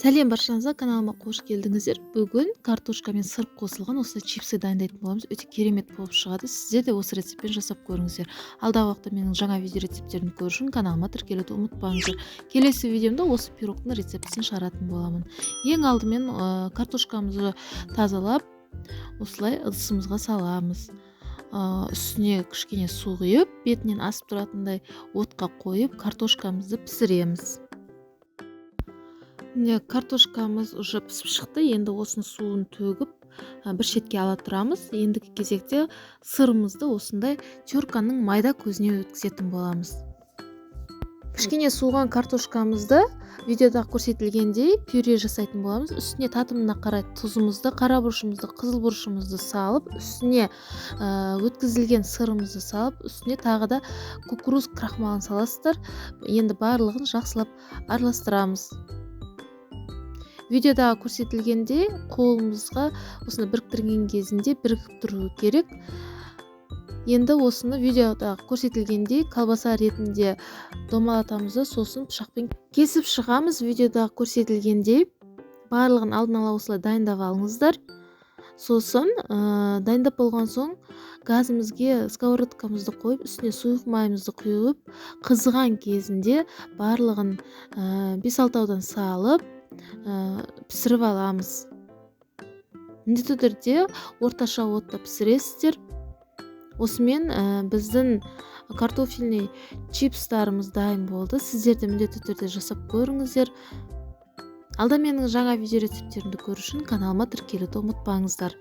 Сәлем баршаңызға, каналыма қош келдіңіздер. Бүгін картошка мен сыр қосылған осы чипсы дайындайтын боламыз. Өте керемет болып шығады. Сіздер де осы рецептпен жасап көріңіздер. Алдағы уақытта менің жаңа видео рецепттерімді көру үшін каналыма тіркелуді ұмытпаңыздар. Келесі видеомда осы пирогтың рецептісін шығаратын боламын. Ең алдымен картошкамызды тазалап, осылай ыдысымызға саламыз. Үстіне кішкене су құйып, бетінен асып тұратындай отқа қойып, картошкамызды пісіреміз. Картошкамыз уже пісіп шықты. Енді осының суын төгіп, бір шетке ала тұрамыз. Ендігі кезекте сырымызды осындай терканың майда көзіне өткізетін боламыз. Кішкене суыған картошкамызды видеода көрсетілгендей пюре жасайтын боламыз. Үстіне татымына қарай тұзымызды, қара бұрышымызды, қызыл бұрышымызды салып, үстіне өткізілген сырымызды салып, үстіне тағы да кукуруз крахмалын саласыздар. Енді барлығын жақсылап араластырамыз. Видеода көрсетілгенде қолымызға осыны біріктірген кезінде бірігіп тұру керек. Енді осыны видеода көрсетілгендей колбаса ретінде домалатамыз да сосын пышақпен кесіп шығамыз. Видеода көрсетілгендей барлығын алдын ала осылай дайындап алыңыздар. Сосын дайындап болған соң газымызге сковородкамызды қойып, үстіне сұйық майымызды құйып, қызған кезінде барлығын 5-6 салып пісіріп аламыз. Міндетті түрде орташа отта пісіресіздер. Осымен біздің картофельный чипстарымыз дайын болды. Сіздер де міндетті түрде жасап көріңіздер. Алда менің жаңа видео рецепттерімді көру үшін каналыма тіркелуді ұмытпаңыздар.